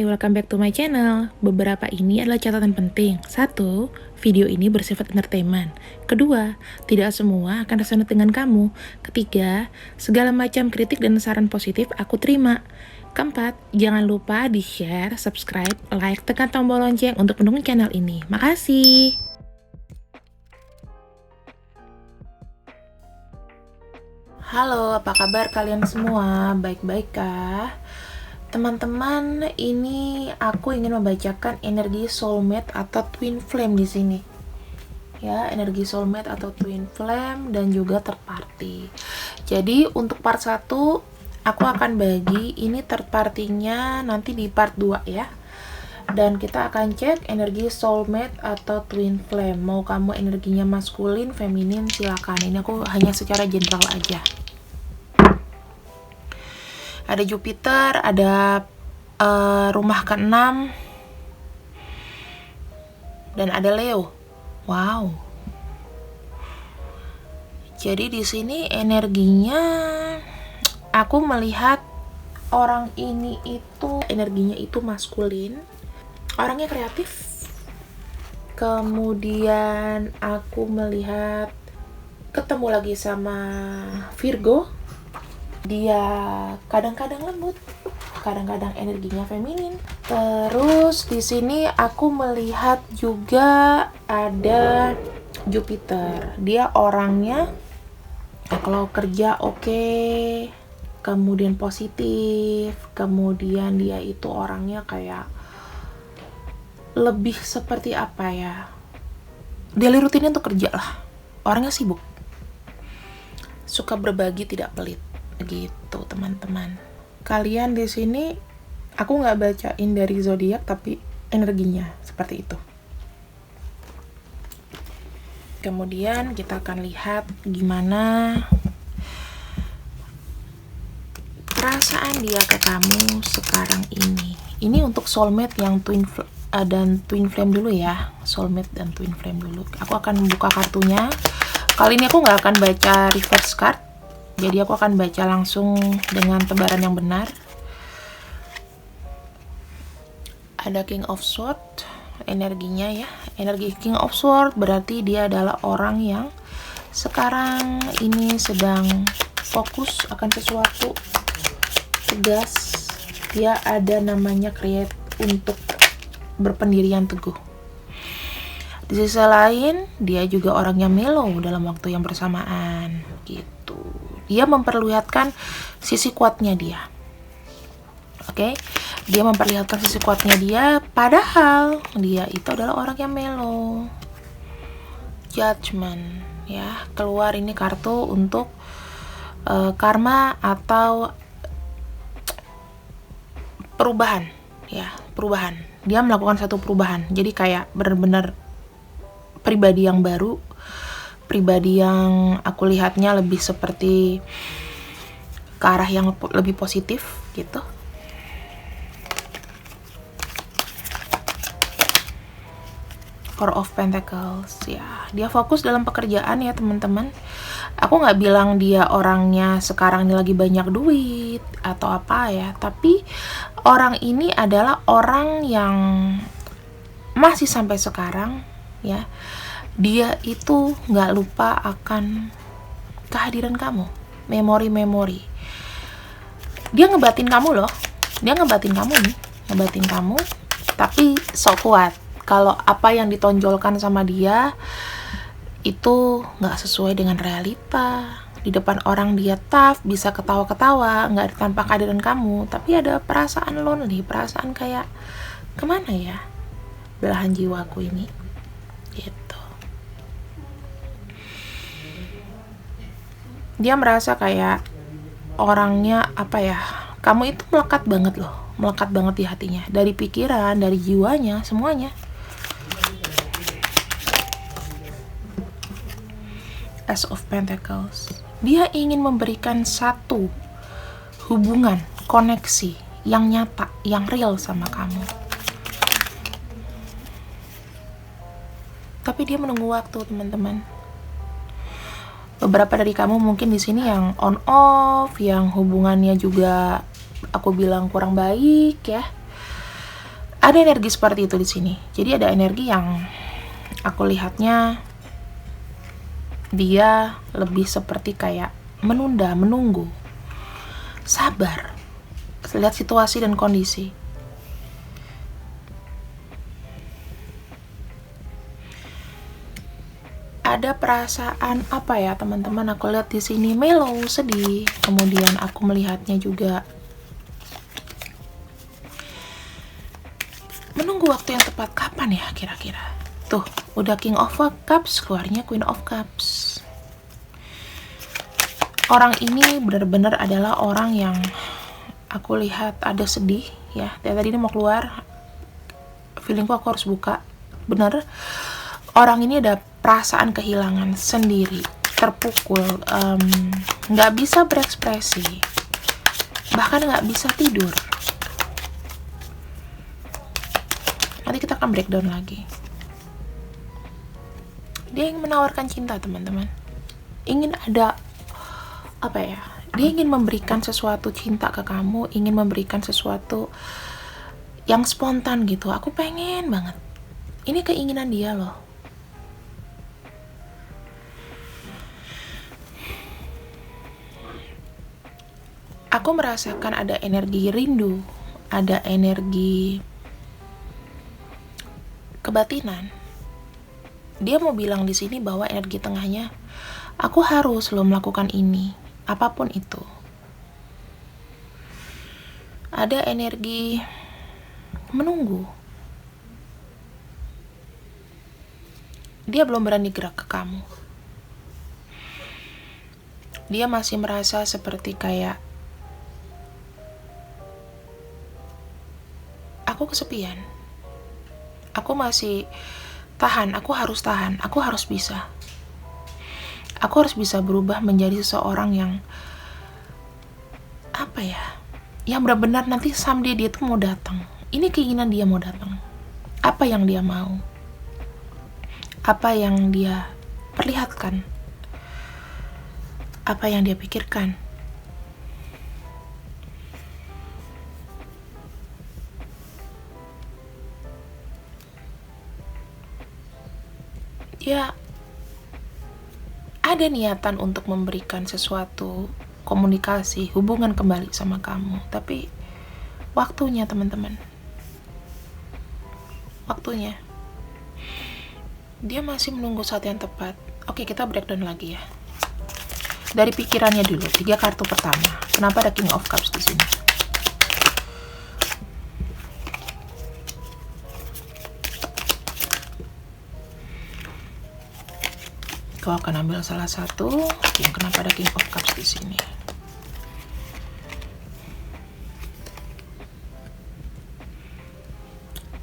welcome back to my channel. Beberapa ini adalah catatan penting. 1. Video ini bersifat entertainment. 2. Tidak semua akan resonate dengan kamu. 3. Segala macam kritik dan saran positif aku terima. 4. Jangan lupa di-share, subscribe, like, tekan tombol lonceng untuk mendukung channel ini. Makasih. Halo, apa kabar kalian semua? Baik-baik kah? Teman-teman, ini aku ingin membacakan energi soulmate atau twin flame di sini. Ya, energi soulmate atau twin flame dan juga third party. Jadi, untuk part 1 aku akan bagi ini third party-nya nanti di part 2 ya. Dan kita akan cek energi soulmate atau twin flame. Mau kamu energinya maskulin, feminin, silakan. Ini aku hanya secara general aja. Ada Jupiter, ada rumah ke-6, dan ada Leo. Wow. Jadi di sini energinya, aku melihat orang ini itu energinya itu maskulin, orangnya kreatif. Kemudian aku melihat ketemu lagi sama Virgo. Dia kadang-kadang lembut, kadang-kadang energinya feminin. Terus di sini aku melihat juga ada Jupiter. Dia orangnya kalau kerja oke, kemudian positif, kemudian dia itu orangnya kayak lebih seperti apa ya? Daily rutinnya untuk kerja lah. Orangnya sibuk. Suka berbagi, tidak pelit. Gitu teman-teman. Kalian di sini aku nggak bacain dari zodiak tapi energinya seperti itu. Kemudian kita akan lihat gimana perasaan dia ke kamu sekarang ini. Ini untuk soulmate yang twin flame dulu ya. Soulmate dan twin flame dulu. Aku akan membuka kartunya. Kali ini aku nggak akan baca reverse card. Jadi aku akan baca langsung dengan tebaran yang benar. Ada King of Swords, energinya ya. Energi King of Swords berarti dia adalah orang yang sekarang ini sedang fokus akan sesuatu, tegas. Dia ada namanya create untuk berpendirian teguh. Di sisi lain, dia juga orangnya mellow dalam waktu yang bersamaan gitu. Dia memperlihatkan sisi kuatnya dia. Oke? Dia memperlihatkan sisi kuatnya dia, padahal dia itu adalah orang yang mellow. Judgment, ya. Keluar ini kartu untuk karma atau perubahan, ya, perubahan. Dia melakukan satu perubahan. Jadi kayak benar-benar pribadi yang baru. Pribadi yang aku lihatnya lebih seperti ke arah yang lebih positif gitu. Four of Pentacles ya, dia fokus dalam pekerjaan ya teman-teman. Aku nggak bilang dia orangnya sekarang ini lagi banyak duit atau apa ya, tapi orang ini adalah orang yang masih sampai sekarang ya. Dia itu nggak lupa akan kehadiran kamu, memori-memori. Dia ngebatin kamu loh, dia ngebatin kamu nih, ngebatin kamu, tapi so kuat. Kalau apa yang ditonjolkan sama dia itu nggak sesuai dengan realita. Di depan orang dia tough, bisa ketawa-ketawa, nggak tanpa kehadiran kamu, tapi ada perasaan lonely, perasaan kayak kemana ya belahan jiwaku ini, gitu. Dia merasa kayak orangnya apa ya, kamu itu melekat banget loh, melekat banget di hatinya, dari pikiran, dari jiwanya, semuanya. Ace of Pentacles, dia ingin memberikan satu hubungan, koneksi yang nyata, yang real sama kamu, tapi dia menunggu waktu teman-teman. Beberapa dari kamu mungkin di sini yang on off, yang hubungannya juga aku bilang kurang baik ya. Ada energi seperti itu di sini. Jadi ada energi yang aku lihatnya dia lebih seperti kayak menunda, menunggu, sabar, lihat situasi dan kondisi. Ada perasaan apa ya teman-teman? Aku lihat di sini mellow, sedih. Kemudian aku melihatnya juga menunggu waktu yang tepat. Kapan ya kira-kira? Tuh, udah King of Cups, keluarnya Queen of Cups. Orang ini benar-benar adalah orang yang aku lihat ada sedih ya. Tadi ini mau keluar, feelingku aku harus buka. Bener, orang ini ada perasaan kehilangan sendiri, terpukul, nggak bisa berekspresi, bahkan nggak bisa tidur. Nanti kita akan breakdown lagi. Dia ingin menawarkan cinta, teman-teman. Ingin ada apa ya? Dia ingin memberikan sesuatu cinta ke kamu, ingin memberikan sesuatu yang spontan gitu. Aku pengen banget. Ini keinginan dia loh. Aku merasakan ada energi rindu, ada energi kebatinan. Dia mau bilang di sini bahwa energi tengahnya, aku harus lo melakukan ini, apapun itu. Ada energi menunggu. Dia belum berani gerak ke kamu. Dia masih merasa seperti kayak aku kesepian. Aku masih tahan, aku harus tahan, aku harus bisa. Aku harus bisa berubah menjadi seseorang yang apa ya? Yang benar-benar nanti someday dia tuh mau datang. Ini keinginan dia mau datang. Apa yang dia mau? Apa yang dia perlihatkan? Apa yang dia pikirkan? Ya, ada niatan untuk memberikan sesuatu, komunikasi, hubungan kembali sama kamu. Tapi waktunya, teman-teman. Waktunya. Dia masih menunggu saat yang tepat. Oke, kita breakdown lagi ya. Dari pikirannya dulu, 3 kartu pertama. Kenapa ada King of Cups di sini? Kau akan ambil salah satu. Kenapa ada King of Cups di sini?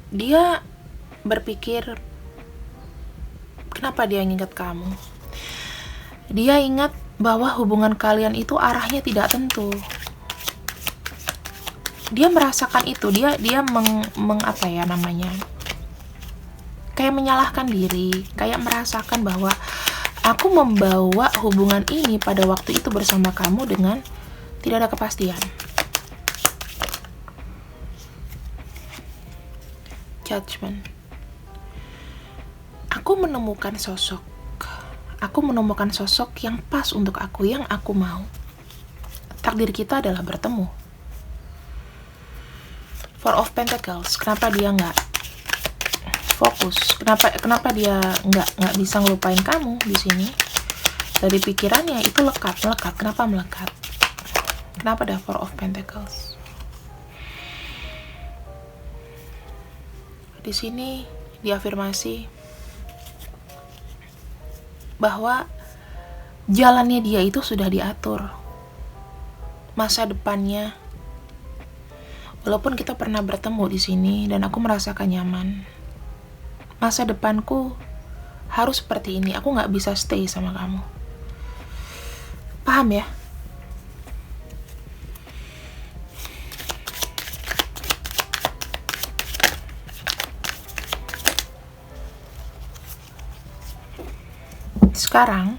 Dia berpikir, kenapa dia ingat kamu? Dia ingat bahwa hubungan kalian itu arahnya tidak tentu. Dia merasakan itu. Dia apa ya namanya? Kayak menyalahkan diri, kayak merasakan bahwa aku membawa hubungan ini pada waktu itu bersama kamu dengan tidak ada kepastian. Judgment. Aku menemukan sosok. Aku menemukan sosok yang pas untuk aku, yang aku mau. Takdir kita adalah bertemu. Four of Pentacles. Kenapa dia nggak fokus? Kenapa dia nggak bisa ngelupain kamu di sini? Dari pikirannya itu melekat. Kenapa melekat? Kenapa ada Four of Pentacles? Di sini diafirmasi bahwa jalannya dia itu sudah diatur. Masa depannya, walaupun kita pernah bertemu di sini dan aku merasakan nyaman, masa depanku harus seperti ini. Aku nggak bisa stay sama kamu. Paham ya? Sekarang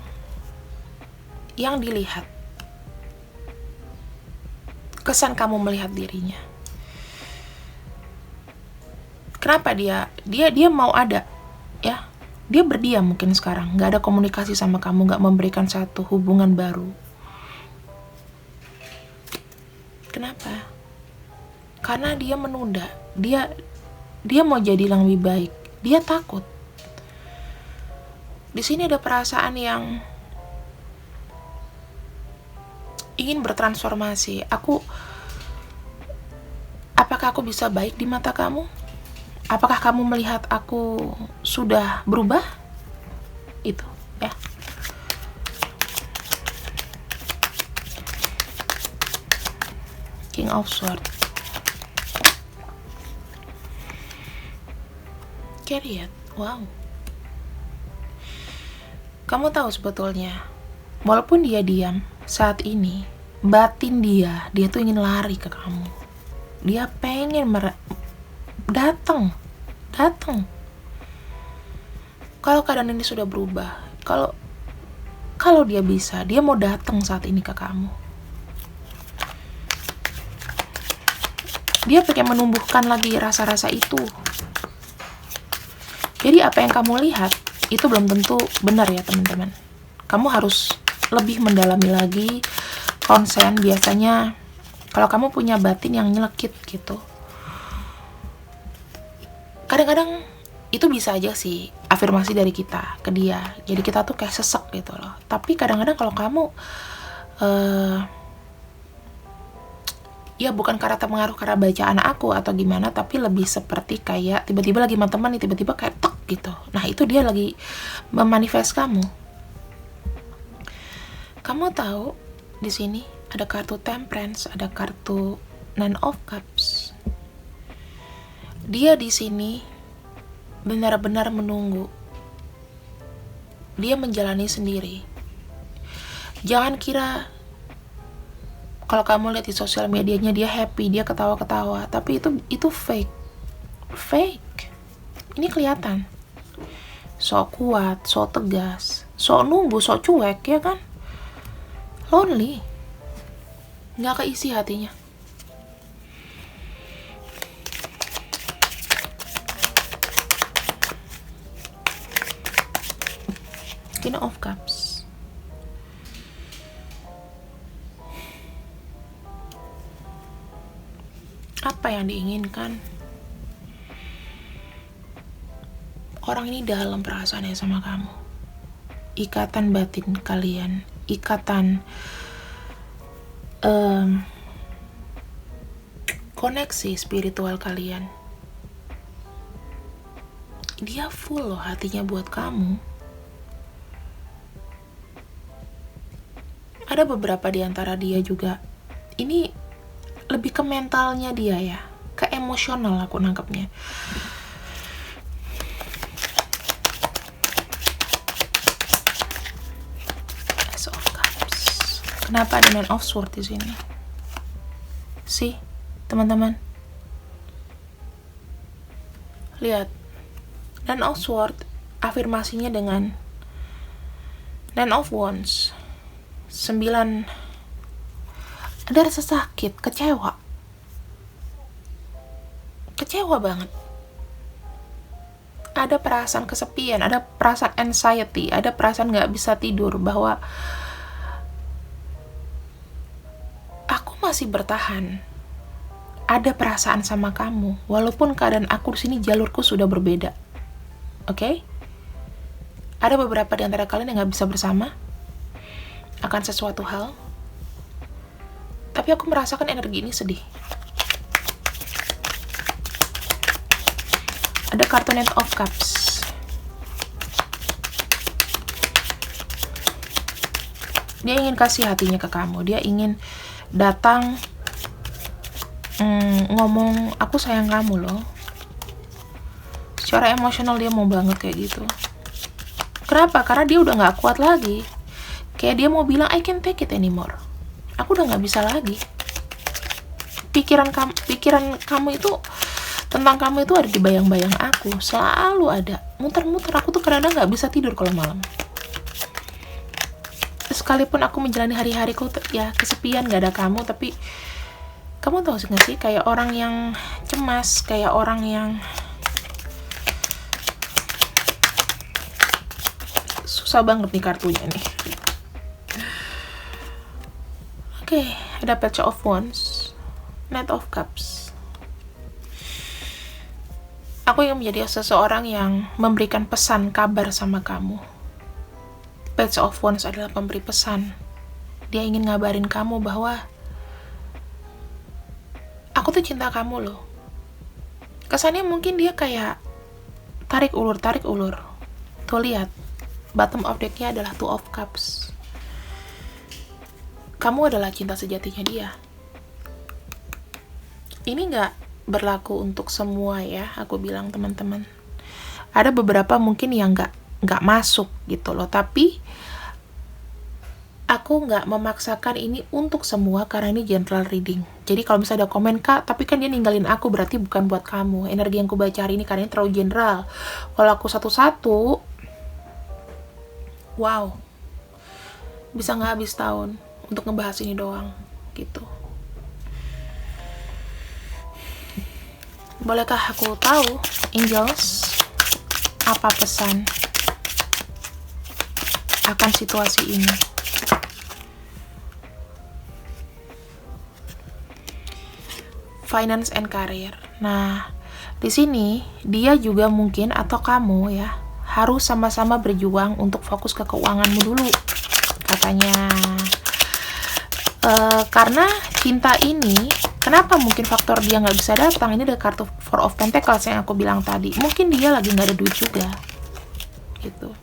yang dilihat, kesan kamu melihat dirinya. Kenapa dia mau ada, ya? Dia berdiam mungkin sekarang, nggak ada komunikasi sama kamu, nggak memberikan satu hubungan baru. Kenapa? Karena dia menunda. Dia mau jadi yang lebih baik. Dia takut. Di sini ada perasaan yang ingin bertransformasi. Apakah aku bisa baik di mata kamu? Apakah kamu melihat aku sudah berubah? Itu, ya. King of Swords. Chariot. Wow. Kamu tahu sebetulnya, walaupun dia diam saat ini, batin dia tuh ingin lari ke kamu. Dia pengen datang. Kalau keadaan ini sudah berubah, kalau dia bisa, dia mau datang saat ini ke kamu. Dia pengen menumbuhkan lagi rasa-rasa itu. Jadi apa yang kamu lihat itu belum tentu benar ya teman-teman. Kamu harus lebih mendalami lagi. Konsen biasanya kalau kamu punya batin yang nyelekit gitu, kadang-kadang itu bisa aja sih afirmasi dari kita ke dia. Jadi kita tuh kayak sesek gitu loh. Tapi kadang-kadang kalau kamu ya bukan karena terpengaruh karena bacaan aku atau gimana, tapi lebih seperti kayak tiba-tiba lagi sama teman nih, tiba-tiba kayak tek gitu. Nah itu dia lagi memanifest kamu. Kamu tahu di sini ada kartu Temperance, ada kartu Nine of Cups. Dia di sini benar-benar menunggu. Dia menjalani sendiri. Jangan kira kalau kamu lihat di sosial medianya dia happy, dia ketawa-ketawa, tapi itu fake. Fake. Ini kelihatan. Sok kuat, sok tegas, sok nunggu, sok cuek, ya kan? Lonely. Nggak keisi hatinya. Queen of Cups. Apa yang diinginkan? Orang ini dalam perasaannya sama kamu. Ikatan batin kalian, ikatan koneksi spiritual kalian. Dia full loh hatinya buat kamu. Ada beberapa di antara dia juga, ini lebih ke mentalnya dia ya, ke emosional aku nangkepnya. Ace of Cups. Kenapa ada Nine of Swords di sini? Sih, teman-teman. Lihat. Nine of Swords afirmasinya dengan Nine of Wands. 9. Ada rasa sakit, kecewa banget. Ada perasaan kesepian, ada perasaan anxiety, ada perasaan gak bisa tidur, bahwa aku masih bertahan, ada perasaan sama kamu walaupun keadaan aku di sini jalurku sudah berbeda. Oke? Ada beberapa di antara kalian yang gak bisa bersama akan sesuatu hal, tapi aku merasakan energi ini sedih. Ada kartu Knight of Cups. Dia ingin kasih hatinya ke kamu. Dia ingin datang ngomong, aku sayang kamu loh. Secara emosional dia mau banget kayak gitu. Kenapa? Karena dia udah gak kuat lagi. Kayak dia mau bilang, I can't take it anymore. Aku udah gak bisa lagi. Pikiran kamu itu, tentang kamu itu ada di bayang-bayang aku. Selalu ada. Muter-muter. Aku tuh kadang-kadang gak bisa tidur kalau malam. Sekalipun aku menjalani hari-hariku ya kesepian, gak ada kamu, tapi kamu tahu gak sih, kayak orang yang cemas, kayak orang yang susah banget nih kartunya nih. Oke, ada Page of Wands, Knight of Cups. Aku ingin menjadi seseorang yang memberikan pesan kabar sama kamu. Page of Wands adalah pemberi pesan. Dia ingin ngabarin kamu bahwa aku tuh cinta kamu loh. Kesannya mungkin dia kayak tarik ulur. Tuh lihat, bottom of deck-nya adalah Two of Cups. Kamu adalah cinta sejatinya dia. Ini nggak berlaku untuk semua ya, aku bilang teman-teman. Ada beberapa mungkin yang nggak masuk gitu loh, tapi aku nggak memaksakan ini untuk semua karena ini general reading. Jadi kalau misalnya ada komen, Kak, tapi kan dia ninggalin aku, berarti bukan buat kamu. Energi yang aku baca hari ini karena ini terlalu general. Kalau aku satu-satu, wow, bisa nggak habis tahun untuk ngebahas ini doang gitu. Bolehkah aku tahu, Angels, apa pesan akan situasi ini? Finance and career. Nah, di sini dia juga mungkin atau kamu ya harus sama-sama berjuang untuk fokus ke keuanganmu dulu, katanya. Karena cinta ini, kenapa mungkin faktor dia nggak bisa datang? Ini ada kartu Four of Pentacles yang aku bilang tadi. Mungkin dia lagi nggak ada duit juga, gitu.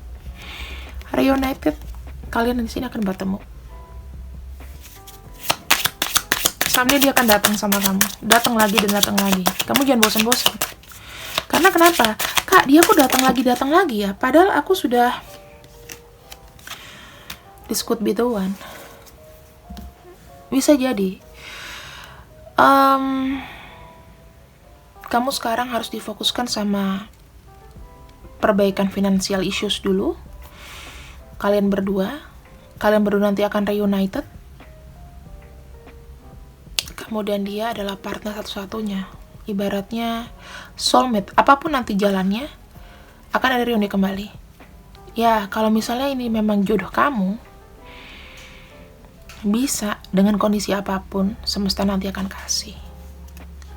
Reunited, kalian di sini akan bertemu. Someday dia akan datang sama kamu, datang lagi dan datang lagi. Kamu jangan bosan-bosan. Karena kenapa? Kak, dia kok datang lagi ya? Padahal aku sudah, this could be the one. Bisa jadi kamu sekarang harus difokuskan sama perbaikan financial issues dulu. Kalian berdua nanti akan reunited. Kemudian dia adalah partner satu-satunya, ibaratnya soulmate. Apapun nanti jalannya, akan ada reuni kembali. Ya, kalau misalnya ini memang jodoh kamu, bisa dengan kondisi apapun, semesta nanti akan kasih.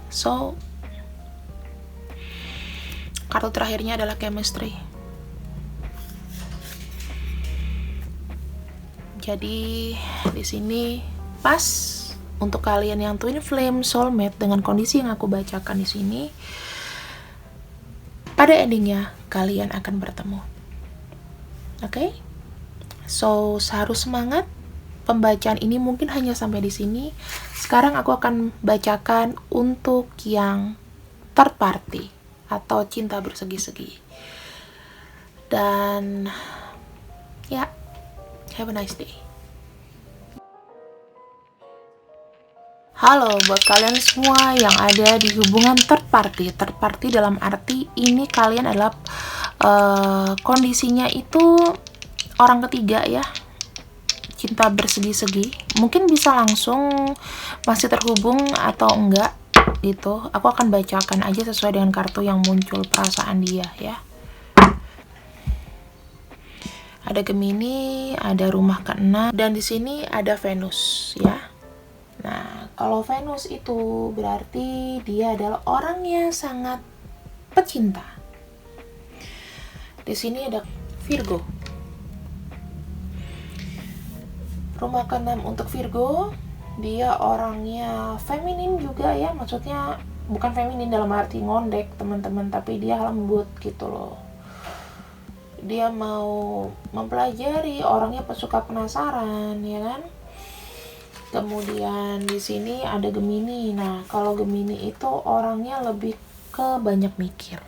So, kartu terakhirnya adalah chemistry. Jadi di sini pas untuk kalian yang twin flame soulmate dengan kondisi yang aku bacakan di sini. Pada endingnya kalian akan bertemu. Oke? So, harus semangat. Pembacaan ini mungkin hanya sampai di sini. Sekarang aku akan bacakan untuk yang third party atau cinta bersegi-segi. Dan ya, have a nice day. Halo buat kalian semua yang ada di hubungan third party. Third party dalam arti ini kalian adalah kondisinya itu orang ketiga ya. Cinta bersegi-segi, mungkin bisa langsung masih terhubung atau enggak gitu. Aku akan bacakan aja sesuai dengan kartu yang muncul perasaan dia ya. Ada Gemini, ada rumah ke-6, dan di sini ada Venus ya. Nah, kalau Venus itu berarti dia adalah orang yang sangat pecinta. Di sini ada Virgo. Rumah ke-6 untuk Virgo, dia orangnya feminin juga ya, maksudnya bukan feminin dalam arti ngondek teman-teman, tapi dia lembut gitu loh. Dia mau mempelajari, orangnya pesuka penasaran ya kan. Kemudian di sini ada Gemini. Nah, kalau Gemini itu orangnya lebih ke banyak mikir,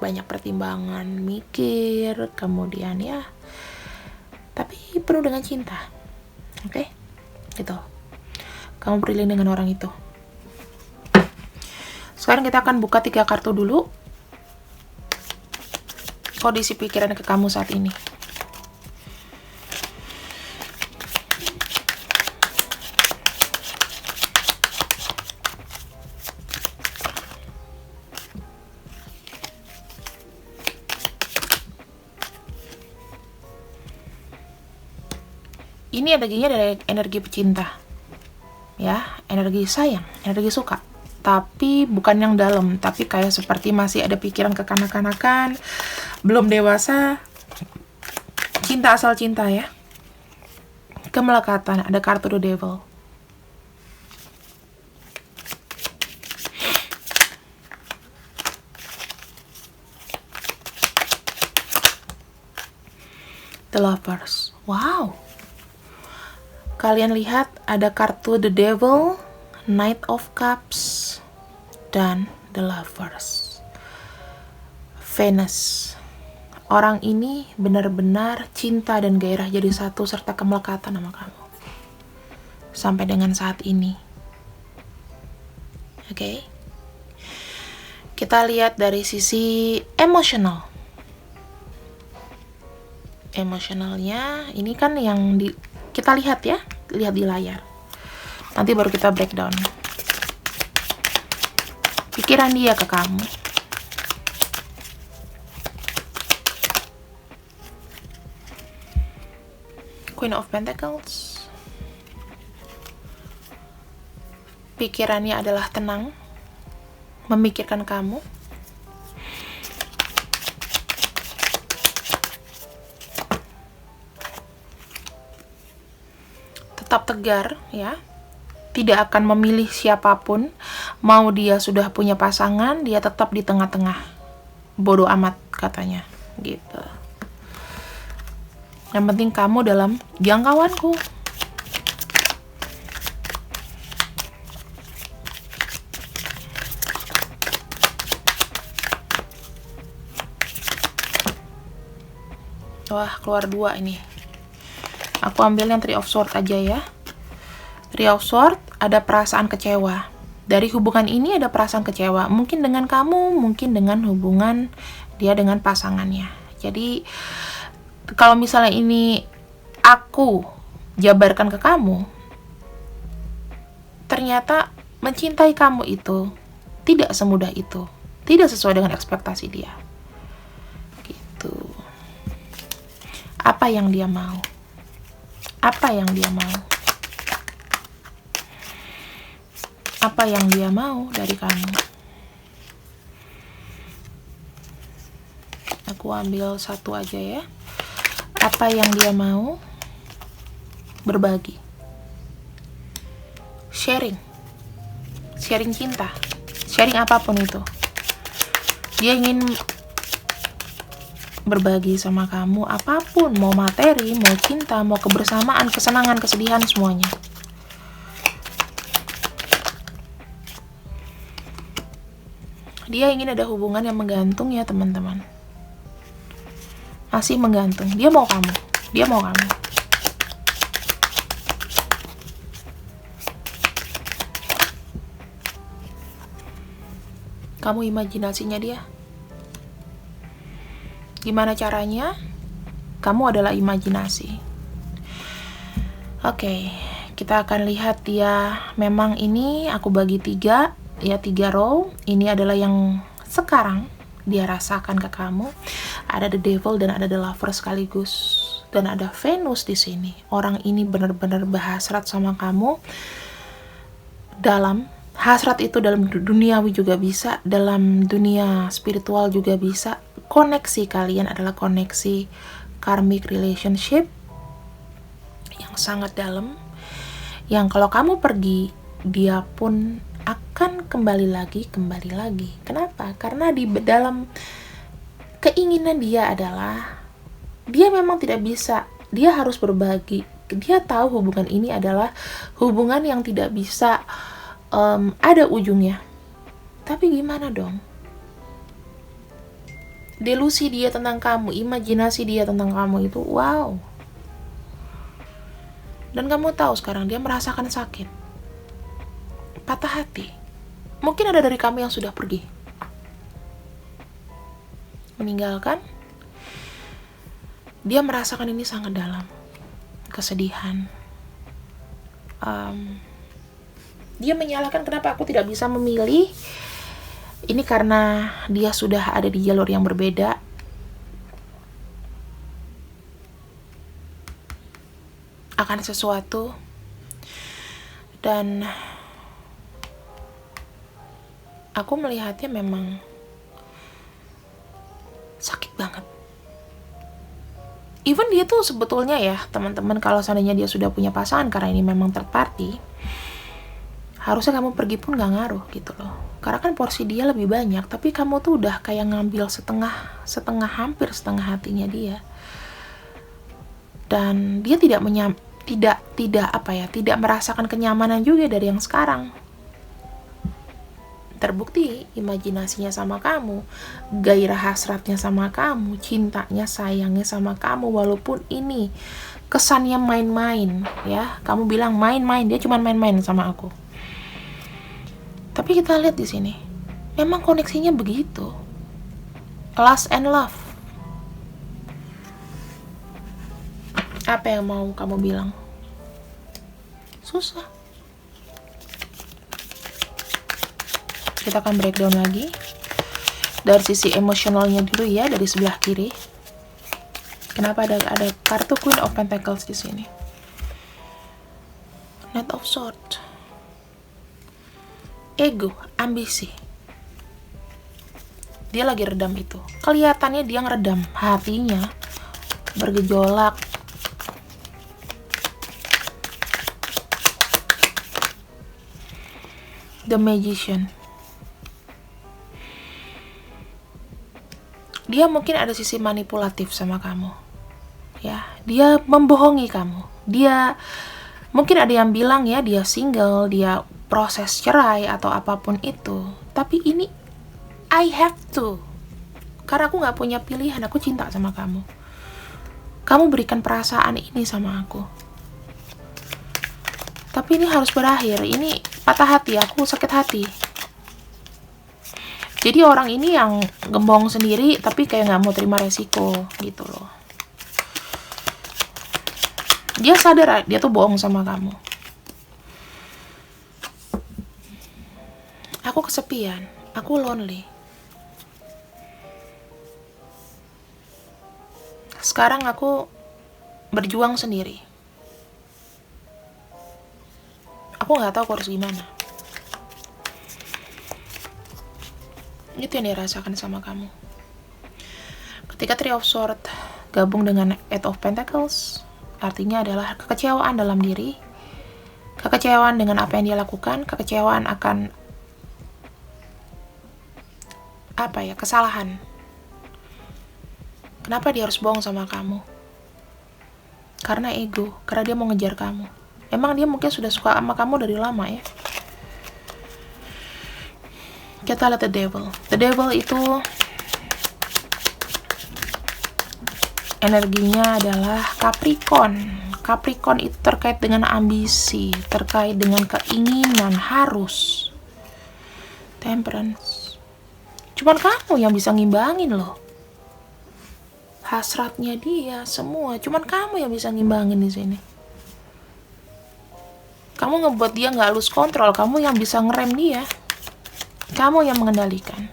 banyak pertimbangan, mikir, kemudian ya, tapi penuh dengan cinta. Oke, gitu. Kamu beriling dengan orang itu. Sekarang kita akan buka 3 kartu dulu. Kondisi pikiran ke kamu saat ini. Ini energinya dari energi pecinta, ya, energi sayang, energi suka. Tapi bukan yang dalam, tapi kayak seperti masih ada pikiran kekanak-kanakan, belum dewasa. Cinta asal cinta ya. Kemelekatan, ada kartu The Devil. The Lovers. Wow. Kalian lihat ada kartu The Devil, Knight of Cups, dan The Lovers. Venus. Orang ini benar-benar cinta dan gairah jadi satu serta kemelekatan sama kamu. Sampai dengan saat ini. Oke. Kita lihat dari sisi emosional. Emosionalnya ini kan yang kita lihat ya, lihat di layar. Nanti baru kita breakdown. Pikiran dia ke kamu. Queen of Pentacles. Pikirannya adalah tenang, memikirkan kamu. Tetap tegar ya. Tidak akan memilih siapapun. Mau dia sudah punya pasangan, dia tetap di tengah-tengah. Bodoh amat katanya, gitu. Yang penting kamu dalam jangkauanku. Wah, keluar 2 ini. Aku ambil yang Three of Swords aja ya. Three of Swords, ada perasaan kecewa. Dari hubungan ini ada perasaan kecewa. Mungkin dengan kamu, mungkin dengan hubungan dia dengan pasangannya. Jadi, kalau misalnya ini aku jabarkan ke kamu, ternyata mencintai kamu itu tidak semudah itu. Tidak sesuai dengan ekspektasi dia. Gitu. Apa yang dia mau? Apa yang dia mau? Apa yang dia mau dari kamu? Aku ambil satu aja ya. Apa yang dia mau? Berbagi. Sharing. Sharing cinta. Sharing apapun itu. Dia ingin berbagi sama kamu apapun. Mau materi, mau cinta, mau kebersamaan, kesenangan, kesedihan, semuanya. Dia ingin ada hubungan yang menggantung ya teman-teman. Masih menggantung. Dia mau kamu. Dia mau kamu. Kamu imajinasinya dia. Gimana caranya? Kamu adalah imajinasi. Oke, kita akan lihat dia. Memang ini aku bagi 3. Ya, 3 row. Ini adalah yang sekarang dia rasakan ke kamu. Ada The Devil dan ada The Lover sekaligus. Dan ada Venus di sini. Orang ini benar-benar berhasrat sama kamu. Dalam hasrat itu dalam duniawi juga bisa, dalam dunia spiritual juga bisa. Koneksi kalian adalah koneksi karmic relationship yang sangat dalam. Yang kalau kamu pergi, dia pun akan kembali lagi. Kenapa? Karena di dalam keinginan dia adalah dia memang tidak bisa, dia harus berbagi. Dia tahu hubungan ini adalah hubungan yang tidak bisa ada ujungnya. Tapi gimana dong? Delusi dia tentang kamu, imajinasi dia tentang kamu itu wow. Dan kamu tahu sekarang dia merasakan sakit, patah hati. Mungkin ada dari kamu yang sudah pergi, meninggalkan. Dia merasakan ini sangat dalam, kesedihan. Dia menyalahkan kenapa aku tidak bisa memilih. Ini karena dia sudah ada di jalur yang berbeda. akan sesuatu, dan aku melihatnya memang sakit banget. Even dia tuh sebetulnya ya teman-teman, kalau seandainya dia sudah punya pasangan, karena ini memang third party, harusnya kamu pergi pun gak ngaruh gitu loh. Karena kan porsi dia lebih banyak, tapi kamu tuh udah kayak ngambil hampir setengah hatinya dia. Dan dia tidak merasakan kenyamanan juga dari yang sekarang. Terbukti imajinasinya sama kamu, gairah hasratnya sama kamu, cintanya, sayangnya sama kamu, walaupun ini kesannya main-main ya. Kamu bilang main-main, dia cuma main-main sama aku. Tapi kita lihat di sini, memang koneksinya begitu. Lust and love. Apa yang mau kamu bilang? Susah. Kita akan breakdown lagi dari sisi emosionalnya dulu ya, dari sebelah kiri. Kenapa ada kartu Queen of Pentacles di sini? Knight of Swords. Ego, ambisi. Dia lagi redam itu. Kelihatannya dia ngeredam, hatinya bergejolak. The Magician. Dia mungkin ada sisi manipulatif sama kamu. Ya, dia membohongi kamu. Dia mungkin ada yang bilang ya dia single, dia proses cerai atau apapun itu. Tapi ini I have to. Karena aku gak punya pilihan, aku cinta sama kamu. Kamu berikan perasaan ini sama aku. Tapi ini harus berakhir. Ini patah hati, aku sakit hati. Jadi orang ini yang gembong sendiri, tapi kayak gak mau terima resiko gitu loh. Dia sadar dia tuh bohong sama kamu. Aku kesepian, aku lonely. Sekarang aku berjuang sendiri. Aku gak tahu aku harus gimana. Itu yang dirasakan sama kamu. Ketika Three of Swords gabung dengan Eight of Pentacles, artinya adalah kekecewaan dalam diri, kekecewaan dengan apa yang dia lakukan, kekecewaan akan kesalahan. Kenapa dia harus bohong sama kamu? Karena ego, karena dia mau ngejar kamu. Emang dia mungkin sudah suka sama kamu dari lama ya. Kita lihat The Devil. The Devil itu energinya adalah Capricorn. Capricorn itu terkait dengan ambisi, terkait dengan keinginan, harus. Temperance. Cuman kamu yang bisa ngimbangin loh. Hasratnya dia, semua. Cuman kamu yang bisa ngimbangin di sini. Kamu ngebuat dia nggak lose control. Kamu yang bisa ngerem dia. Kamu yang mengendalikan.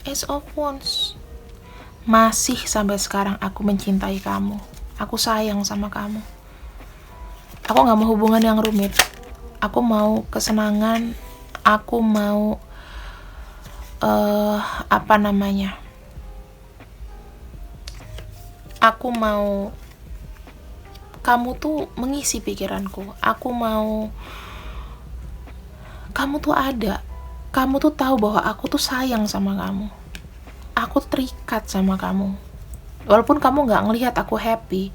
Ace of Wands. Masih sampai sekarang aku mencintai kamu. Aku sayang sama kamu. Aku gak mau hubungan yang rumit. Aku mau kesenangan. Aku mau aku mau kamu tuh mengisi pikiranku. Aku mau kamu tuh ada. Kamu tuh tahu bahwa aku tuh sayang sama kamu. Aku terikat sama kamu. Walaupun kamu gak ngelihat aku happy,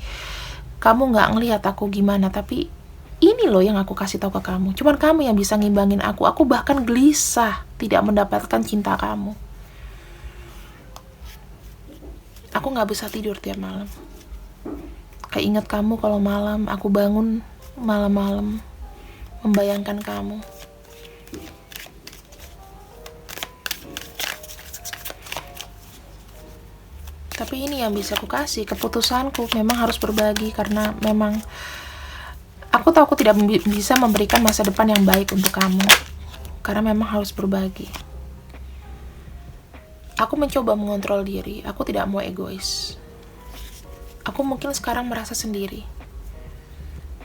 kamu gak ngelihat aku gimana, tapi ini loh yang aku kasih tahu ke kamu. Cuman kamu yang bisa ngimbangin aku. Aku bahkan gelisah tidak mendapatkan cinta kamu. Aku gak bisa tidur tiap malam. Kayak ingat kamu kalau malam aku bangun malam-malam membayangkan kamu. Tapi ini yang bisa aku kasih, keputusanku memang harus berbagi karena memang aku tahu aku tidak bisa memberikan masa depan yang baik untuk kamu. Karena memang harus berbagi. Aku mencoba mengontrol diri, aku tidak mau egois. Aku mungkin sekarang merasa sendiri.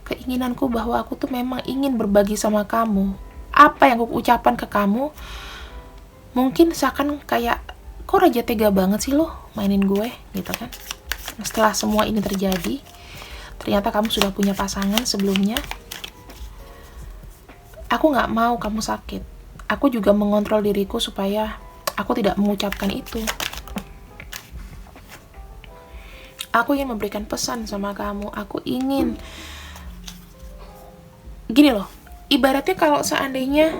Keinginanku bahwa aku tuh memang ingin berbagi sama kamu. Apa yang aku ucapkan ke kamu, mungkin seakan kayak, kok Raja tega banget sih lo mainin gue, gitu kan. Setelah semua ini terjadi, ternyata kamu sudah punya pasangan sebelumnya. Aku gak mau kamu sakit. Aku juga mengontrol diriku supaya aku tidak mengucapkan itu. Aku ingin memberikan pesan sama kamu. Aku ingin, gini loh, ibaratnya kalau seandainya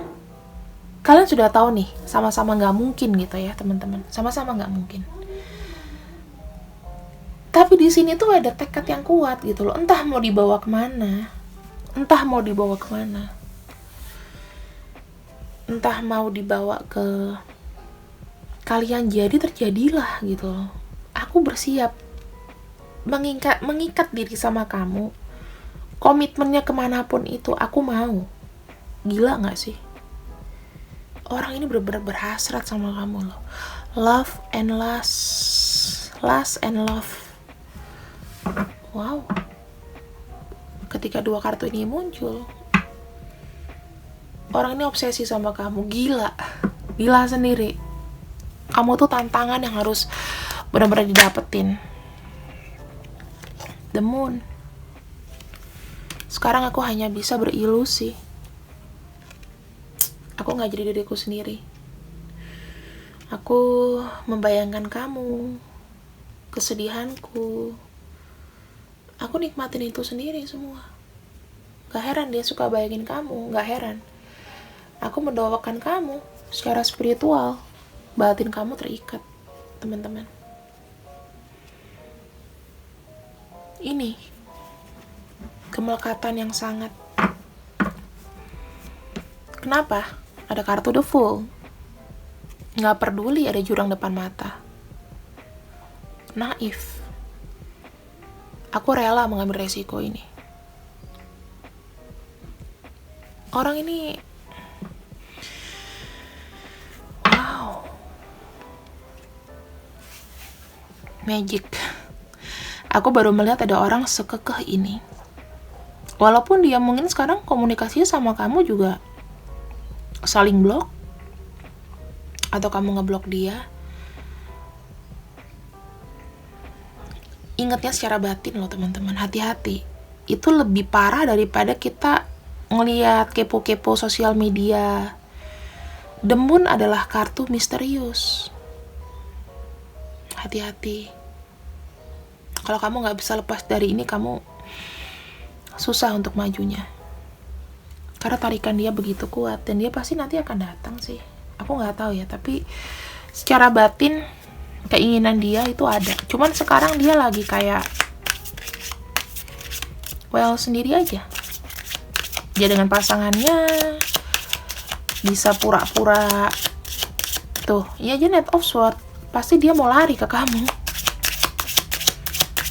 kalian sudah tahu nih, sama-sama gak mungkin gitu ya teman-teman, sama-sama gak mungkin. Tapi di sini tuh ada tekad yang kuat gitu loh. Entah mau dibawa kemana, entah mau dibawa kemana, entah mau dibawa ke kalian jadi terjadilah gitu loh. Aku bersiap mengikat diri sama kamu. Komitmennya kemanapun itu aku mau. Gila gak sih? Orang ini bener-bener berhasrat sama kamu loh. Love and lust and love. Wow. Ketika dua kartu ini muncul, orang ini obsesi sama kamu. Gila sendiri. Kamu tuh tantangan yang harus benar-benar didapetin. The Moon. Sekarang aku hanya bisa berilusi. Aku gak jadi diriku sendiri. Aku membayangkan kamu, kesedihanku. Aku nikmatin itu sendiri semua. Gak heran dia suka bayangin kamu, gak heran. Aku mendoakan kamu secara spiritual. Batin kamu terikat, teman-teman. Ini kemelekatan yang sangat. Kenapa? Ada kartu The Fool. Nggak peduli ada jurang depan mata. Naif. Aku rela mengambil resiko ini. Orang ini, wow, magic. Aku baru melihat ada orang sekekeh ini. Walaupun dia mungkin sekarang komunikasinya sama kamu juga saling blok, atau kamu ngeblok dia. Ingatnya secara batin loh teman-teman, hati-hati. Itu lebih parah daripada kita ngeliat kepo-kepo sosial media. The Moon adalah kartu misterius. Hati-hati. Kalau kamu gak bisa lepas dari ini, kamu susah untuk majunya. Karena tarikan dia begitu kuat, dan dia pasti nanti akan datang sih. Aku gak tahu ya, tapi secara batin keinginan dia itu ada. Cuman sekarang dia lagi kayak sendiri aja. Dia dengan pasangannya bisa pura-pura tuh, ya aja Knight of Swords. Pasti dia mau lari ke kamu.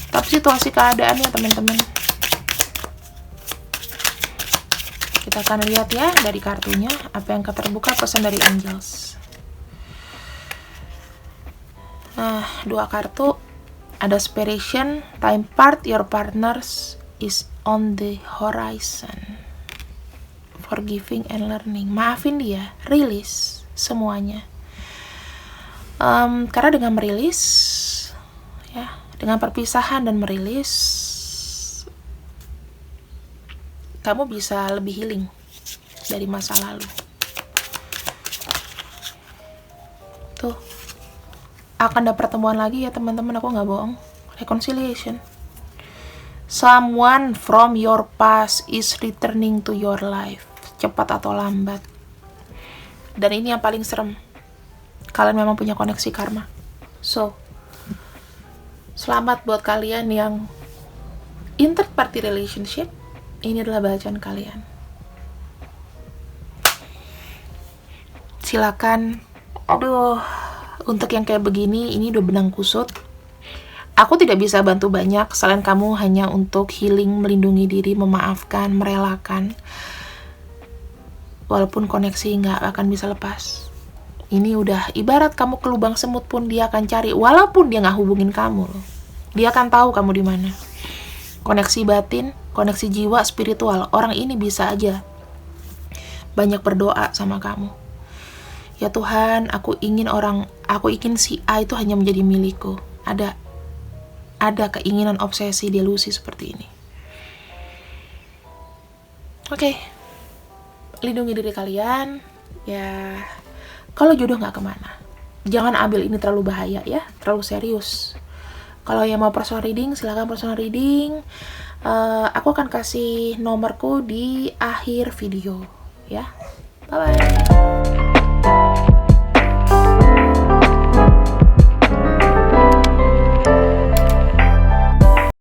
Tapi situasi keadaannya teman-teman, kita akan lihat ya dari kartunya apa yang terbuka pesan dari Angels. Nah, dua kartu ada Aspiration, Time Part, Your Partners is on the Horizon, Forgiving and Learning. Maafin dia, rilis semuanya. Karena dengan merilis, ya, dengan perpisahan dan merilis, kamu bisa lebih healing dari masa lalu. Tuh, akan ada pertemuan lagi ya teman-teman, aku nggak bohong. Reconciliation. Someone from your past is returning to your life, cepat atau lambat. Dan ini yang paling serem, kalian memang punya koneksi karma. So, selamat buat kalian yang in third party relationship. Ini adalah bacaan kalian. Silakan. Aduh, untuk yang kayak begini, ini udah benang kusut. Aku tidak bisa bantu banyak, selain kamu hanya untuk healing, melindungi diri, memaafkan, merelakan. Walaupun koneksi nggak akan bisa lepas. Ini udah ibarat kamu ke lubang semut pun dia akan cari, walaupun dia nggak hubungin kamu loh. Dia akan tahu kamu di mana. Koneksi batin, koneksi jiwa, spiritual. Orang ini bisa aja banyak berdoa sama kamu. Ya Tuhan, aku ingin si A itu hanya menjadi milikku. Ada keinginan obsesi delusi seperti ini. Oke. Lindungi diri kalian. Ya, kalau jodoh nggak kemana, jangan ambil ini terlalu bahaya ya, terlalu serius. Kalau yang mau personal reading, silakan personal reading. Aku akan kasih nomorku di akhir video ya. Bye bye.